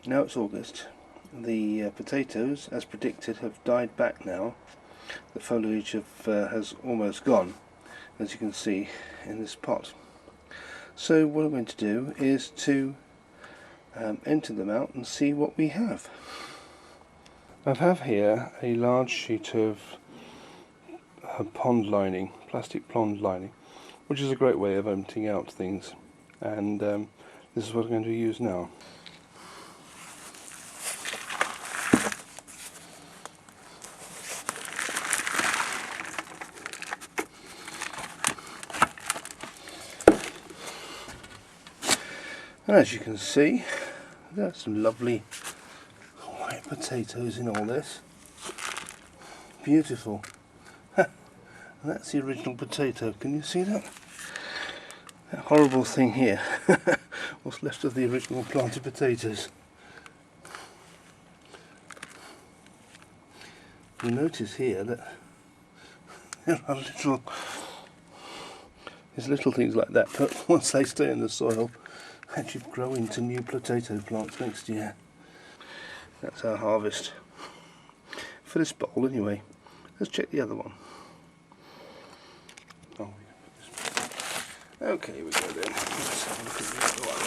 Now it's August. The potatoes, as predicted, have died back now. The foliage has almost gone, as you can see in this pot. So what I'm going to do is to empty them out and see what we have. I have here a large sheet of pond lining, plastic pond lining, which is a great way of emptying out things, and this is what I'm going to use now. And as you can see, there's some lovely white potatoes in all this. Beautiful. And that's the original potato. Can you see that? That horrible thing here. What's left of the original planted potatoes. You notice here that there are little things like that, but once they stay in the soil, actually grow into new potato plants next year. That's our harvest for this bowl anyway. Let's check the other one. Oh, okay, here we go then. Let's have a look at the other one.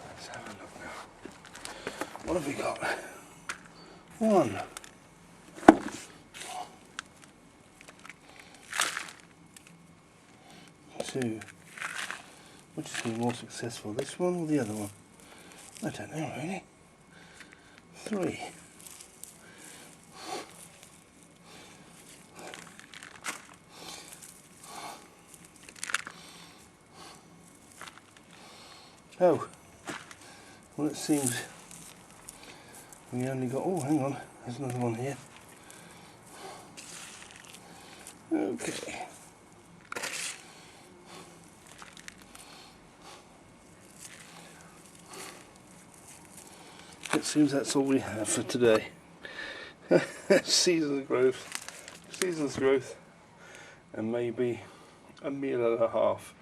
Let's have a look now. What have we got? One. Two. Which has been more successful, this one or the other one? I don't know really. Three. Oh, well it seems we only got, oh hang on, there's another one here. Okay. It seems that's all we have for today. Season's growth, and maybe a meal and a half.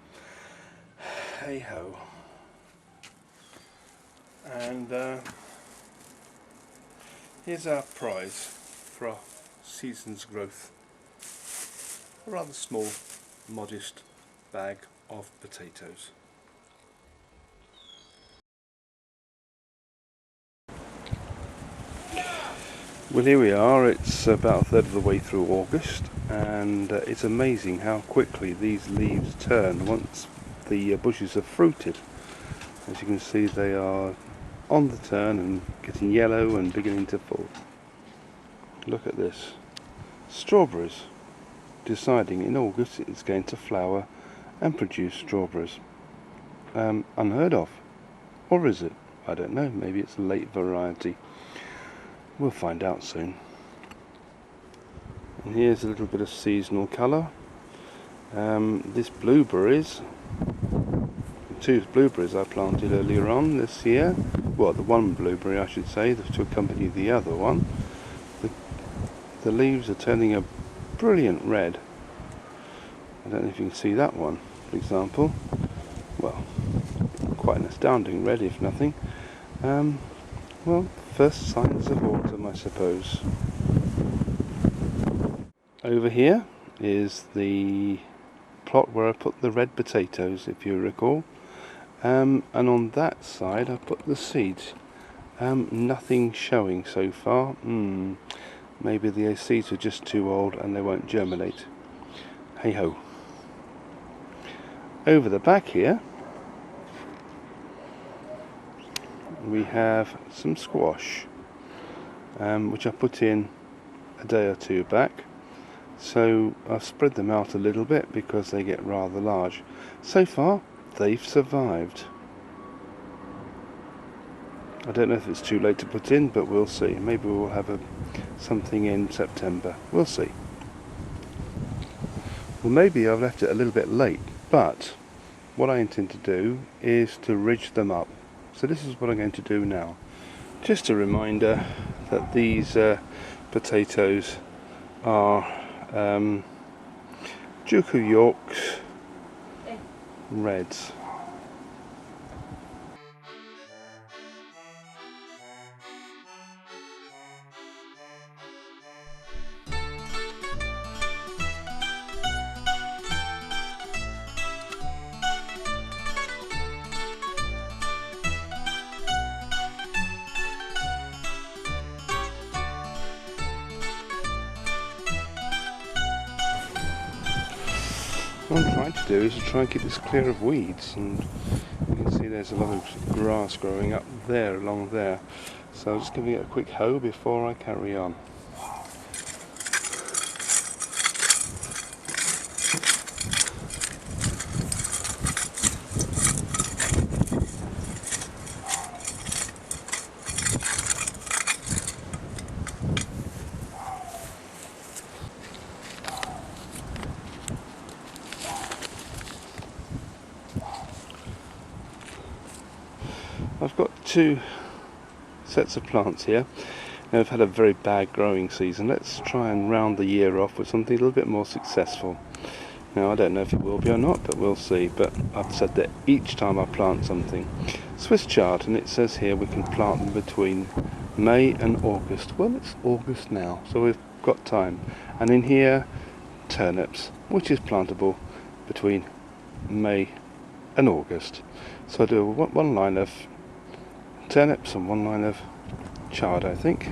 Hey ho. And here's our prize for our season's growth. A rather small, modest bag of potatoes. Well, here we are. It's about a third of the way through August, and it's amazing how quickly these leaves turn once the bushes have fruited. As you can see, they are on the turn and getting yellow and beginning to fall. Look at this. Strawberries. Deciding in August it's going to flower and produce strawberries. Unheard of. Or is it? I don't know. Maybe it's a late variety. We'll find out soon. And here's a little bit of seasonal colour. This blueberries, two blueberries I planted earlier on this year. Well, the one blueberry I should say, to accompany the other one. The leaves are turning a brilliant red. I don't know if you can see that one, for example. Well, quite an astounding red if nothing. Well, first signs of autumn, I suppose. Over here is the plot where I put the red potatoes, if you recall. And on that side I put the seeds. Nothing showing so far. Maybe the seeds are just too old and they won't germinate. Hey ho. Over the back here we have some squash, which I put in a day or two back. So I've spread them out a little bit because they get rather large. So far they've survived. I don't know if it's too late to put in, but we'll see. Maybe we'll have something in September. We'll see. Well, maybe I've left it a little bit late, but what I intend to do is to ridge them up. So this is what I'm going to do now. Just a reminder that these potatoes are Duke of York's reds. What I'm trying to do is to try and keep this clear of weeds, and you can see there's a lot of grass growing up there, along there. So I'm just giving it a quick hoe before I carry on. I've got two sets of plants here. Now, I've had a very bad growing season. Let's try and round the year off with something a little bit more successful. Now, I don't know if it will be or not, but we'll see. But I've said that each time I plant something. Swiss chard, and it says here we can plant them between May and August. Well, it's August now, so we've got time. And in here, turnips, which is plantable between May and August. So I do one line of turnips and one line of chard, I think.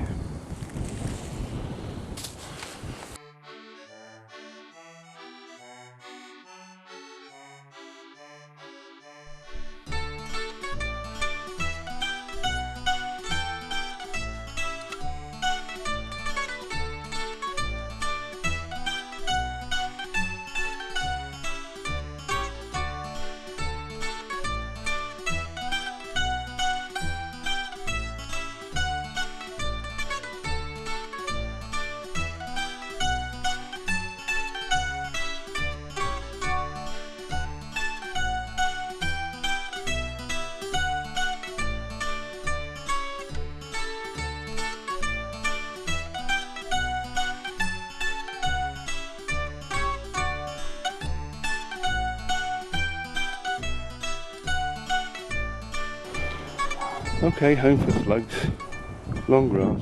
Okay, home for slugs. Long grass.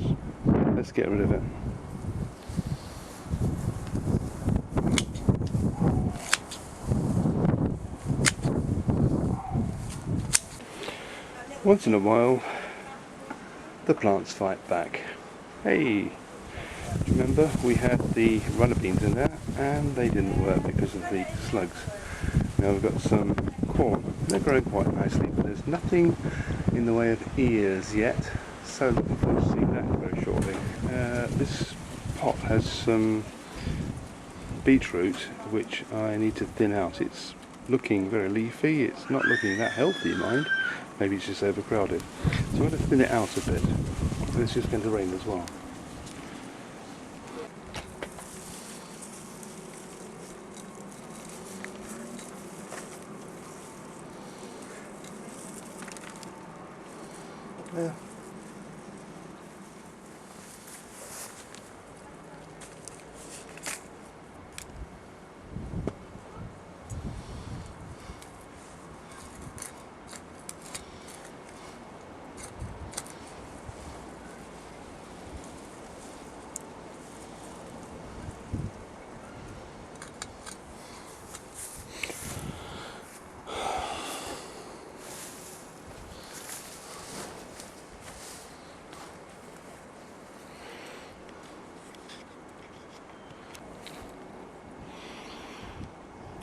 Let's get rid of it. Once in a while, the plants fight back. Hey, remember we had the runner beans in there and they didn't work because of the slugs. Now we've got some corn. They're growing quite nicely, but there's nothing in the way of ears yet, so looking forward to seeing that very shortly. This pot has some beetroot which I need to thin out. It's looking very leafy, it's not looking that healthy, mind. Maybe it's just overcrowded. So I'm going to thin it out a bit. And it's just going to rain as well. Yeah.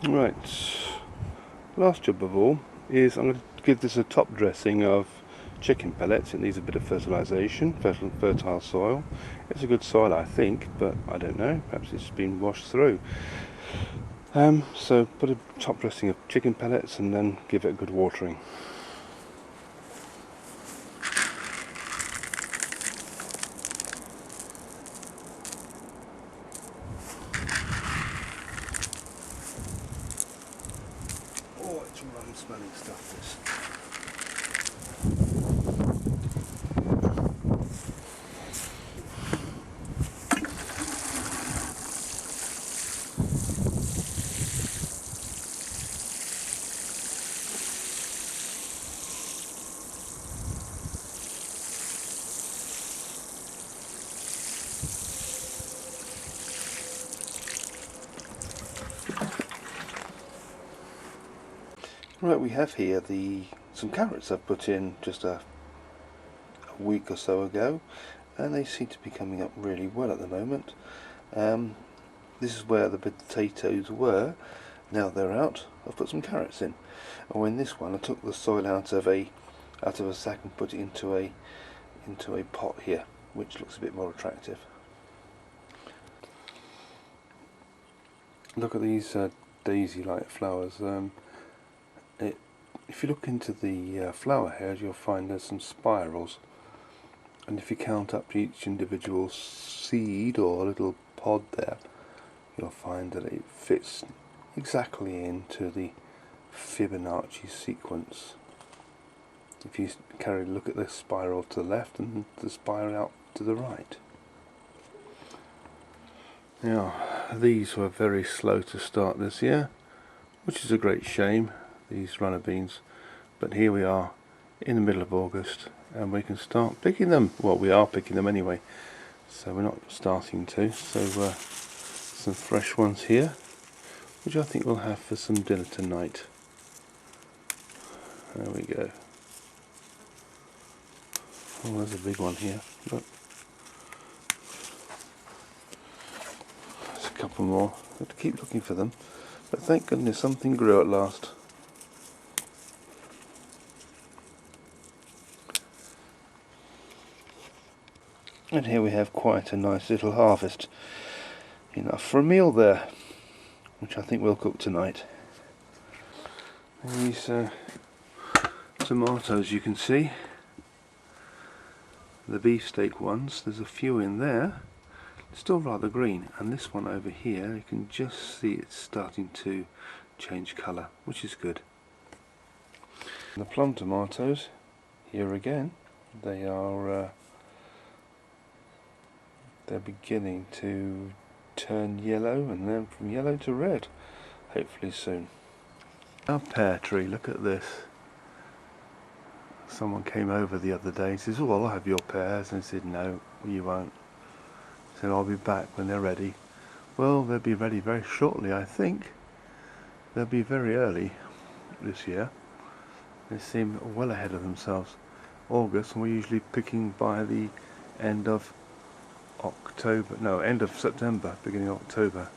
Right, last job of all is I'm going to give this a top dressing of chicken pellets. It needs a bit of fertilisation, fertile soil. It's a good soil, I think, but I don't know, perhaps it's been washed through. So put a top dressing of chicken pellets and then give it a good watering. Oh, it's rum smelling stuff, this. Right, we have here some carrots I've put in just a week or so ago, and they seem to be coming up really well at the moment. This is where the potatoes were. Now they're out, I've put some carrots in. Oh, in this one I took the soil out of a sack and put it into a pot here, which looks a bit more attractive. Look at these daisy-like flowers. If you look into the flower head, you'll find there's some spirals, and if you count up each individual seed or little pod there, you'll find that it fits exactly into the Fibonacci sequence. If you look at the spiral to the left and the spiral out to the right. Now, these were very slow to start this year, which is a great shame, these runner beans, but here we are in the middle of August and we can start picking them. Well, we are picking them anyway, so we're not starting to. So some fresh ones here, which I think we'll have for some dinner tonight. There we go. Oh, there's a big one here. Look. There's a couple more. I have to keep looking for them, but thank goodness something grew at last. And here we have quite a nice little harvest. Enough for a meal there, which I think we'll cook tonight. And these tomatoes, you can see, the beefsteak ones, there's a few in there, still rather green, and this one over here, you can just see it's starting to change colour, which is good. And the plum tomatoes, here again, they're beginning to turn yellow, and then from yellow to red, hopefully soon. Our pear tree, look at this. Someone came over the other day and says, "Oh, I'll have your pears," and I said, "No, you won't." I said, "I'll be back when they're ready." Well, they'll be ready very shortly, I think. They'll be very early this year. They seem well ahead of themselves. August, and we're usually picking by the end of October, no, end of September, beginning of October.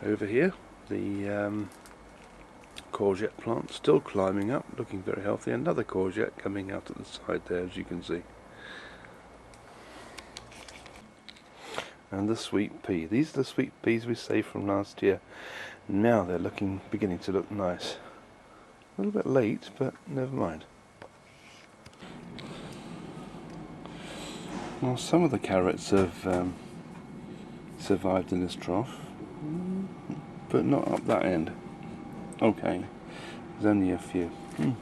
Over here, the courgette plant still climbing up, looking very healthy. Another courgette coming out at the side there, as you can see. And the sweet pea. These are the sweet peas we saved from last year. Now they're beginning to look nice. A little bit late, but never mind. Well, some of the carrots have survived in this trough, but not up that end. Okay, there's only a few.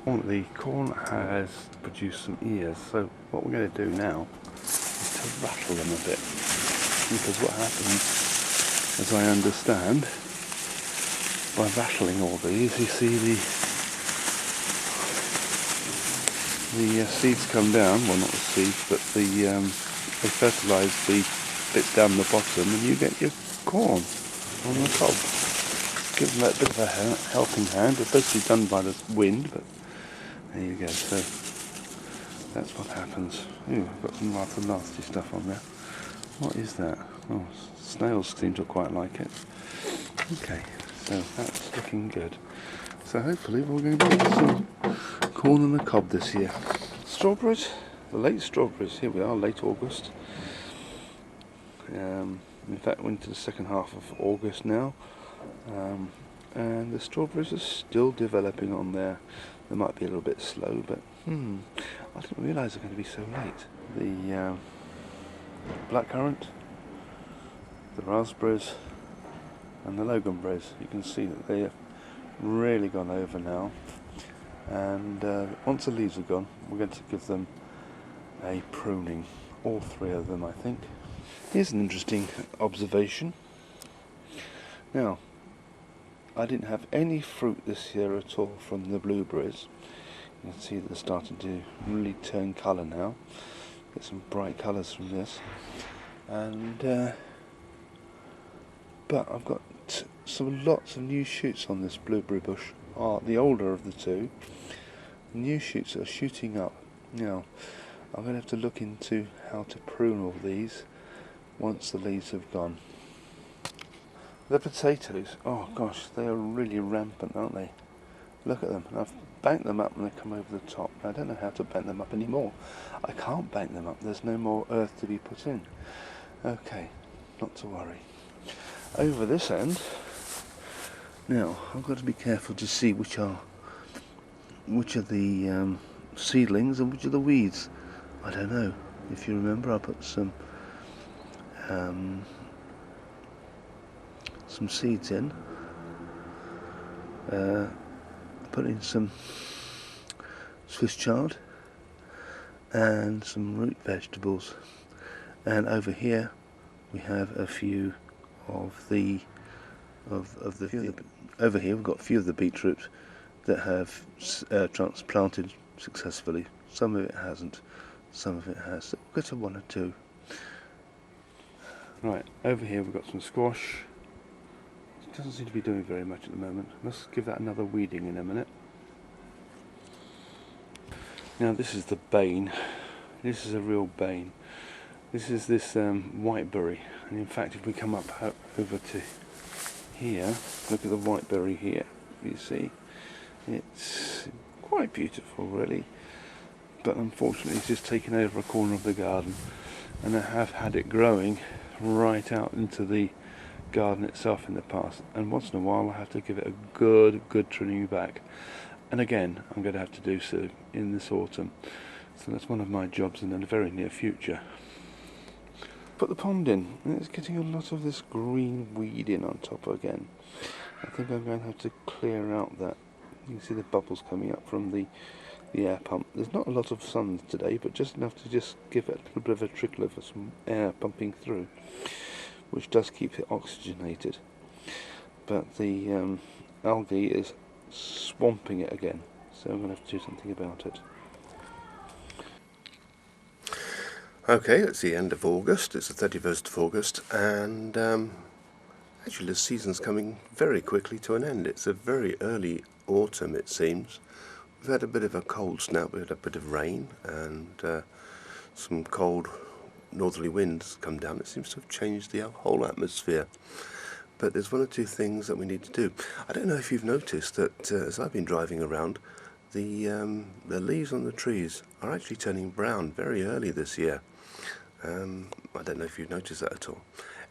The corn has produced some ears, so what we're going to do now is to rattle them a bit. Because what happens, as I understand, by rattling all these, you see the seeds come down. Well, not the seeds, but they fertilise the bits down the bottom, and you get your corn on the cob. Give them that bit of a helping hand. It's basically done by the wind, but there you go. So that's what happens. Ooh, I've got some rather nasty stuff on there. What is that? Oh, snails seem to quite like it. Okay, so that's looking good. So hopefully we're going to get some corn on the cob this year. Strawberries, the late strawberries. Here we are, late August. In fact, we're into the second half of August now. And the strawberries are still developing on there. They might be a little bit slow, but I didn't realise they're going to be so late. The blackcurrant, the raspberries, and the loganberries. You can see that they have really gone over now. And once the leaves are gone, we're going to give them a pruning. All three of them, I think. Here's an interesting observation. Now, I didn't have any fruit this year at all from the blueberries. You can see that they're starting to really turn colour now. Get some bright colours from this. And but I've got lots of new shoots on this blueberry bush. The older of the two. New shoots are shooting up. Now, I'm going to have to look into how to prune all these once the leaves have gone. The potatoes, oh gosh, they are really rampant, aren't they? Look at them. I've banked them up and they come over the top. I don't know how to bank them up anymore. I can't bank them up. There's no more earth to be put in. Okay, not to worry. Over this end, now I've got to be careful to see which are the seedlings and which are the weeds. I don't know. If you remember, I put some seeds in. Put in some Swiss chard and some root vegetables, and over here we have a few of the over here we've got a few of the beetroot that have transplanted successfully. Some of it hasn't, some of it has. So we'll get to one or two. Right, over here we've got some squash. It doesn't seem to be doing very much at the moment. Let's give that another weeding in a minute. Now this is the bane. This is a real bane. This is this whiteberry, and in fact if we come up over to here, look at the whiteberry here. You see, it's quite beautiful really, but unfortunately it's just taken over a corner of the garden, and I have had it growing right out into the garden itself in the past, and once in a while I have to give it a good trimming back, and again I'm going to have to do so in this autumn. So that's one of my jobs in the very near future. Put the pond in, and it's getting a lot of this green weed in on top again. I think I'm going to have to clear out that. You can see the bubbles coming up from the air pump. There's not a lot of sun today, but just enough to just give it a little bit of a trickle of some air pumping through, which does keep it oxygenated. But the algae is swamping it again, so I'm going to have to do something about it. Okay, it's the end of August, it's the 31st of August, and actually the season's coming very quickly to an end. It's a very early autumn, it seems. We've had a bit of a cold snap, we had a bit of rain, and some cold northerly winds come down. It seems to have changed the whole atmosphere. But there's one or two things that we need to do. I don't know if you've noticed that as I've been driving around, the leaves on the trees are actually turning brown very early this year. I don't know if you've noticed that at all.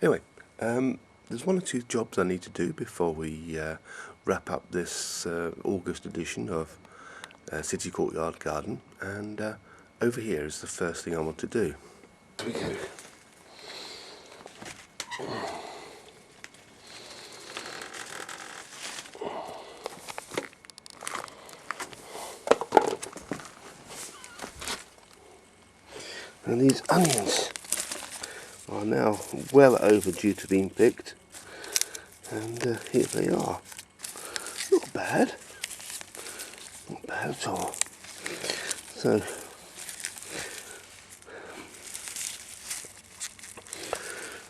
Anyway, there's one or two jobs I need to do before we wrap up this August edition of City Courtyard Garden, and over here is the first thing I want to do. Here we go. And these onions are now well overdue to being picked, and here they are. Not bad, not bad at all. So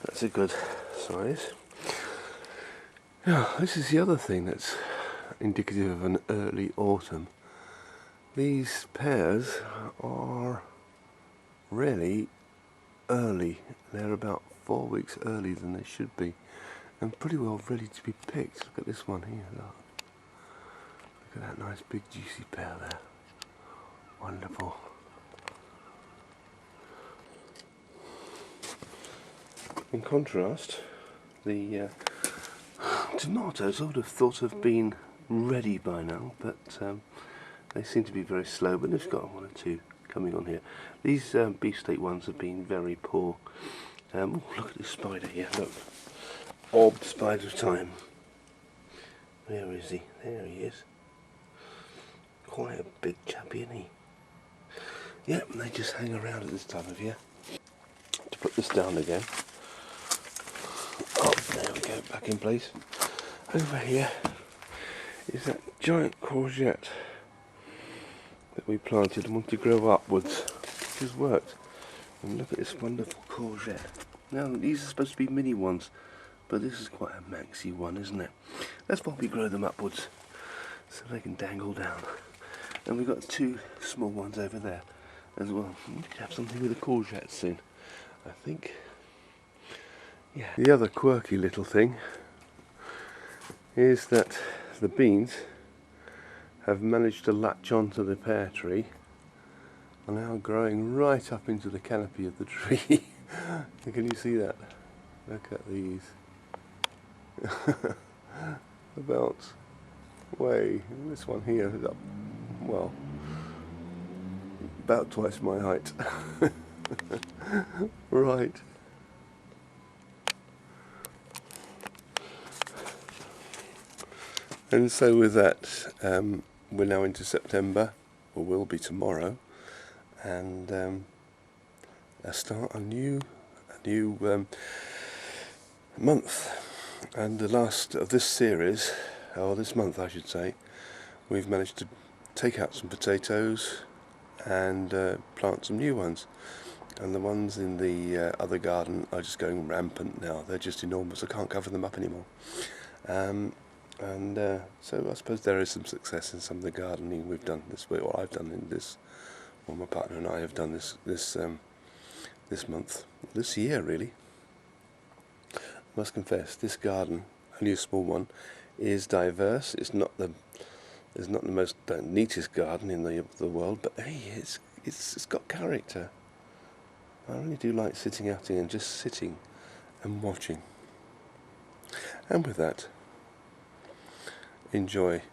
that's a good size. Now this is the other thing that's indicative of an early autumn. These pears are really early. They're about 4 weeks earlier than they should be, and pretty well ready to be picked. Look at this one here, look at that nice big juicy pear there. Wonderful. In contrast, the tomatoes I would have thought have been ready by now, but they seem to be very slow, but they've got one or two coming on here. These beefsteak ones have been very poor. Oh, look at this spider here, look. Orb spider time. Where is he? There he is. Quite a big chappy, isn't he? Yep, they just hang around at this time of year. To put this down again. Oh, there we go, back in place. Over here is that giant courgette that we planted and wanted to grow upwards, which has worked. And look at this wonderful courgette. Now these are supposed to be mini ones, but this is quite a maxi one, isn't it? Let's probably grow them upwards so they can dangle down. And we've got 2 small ones over there as well. We could have something with the courgette soon, I think. Yeah. The other quirky little thing is that the beans have managed to latch onto the pear tree, are now growing right up into the canopy of the tree. Can you see that? Look at these. About this one here is up, well, about twice my height. Right. And so with that, we're now into September, or will be tomorrow, and start a new month. And the last of this series, or this month I should say, we've managed to take out some potatoes and plant some new ones. And the ones in the other garden are just going rampant now. They're just enormous. I can't cover them up anymore. So I suppose there is some success in some of the gardening we've done this week, or I've done in this, or my partner and I have done this month, this year really. I must confess, this garden, only a small one, is diverse. It's not the most neatest garden in the world, but hey, it's got character. I really do like sitting out here and just sitting and watching. And with that, enjoy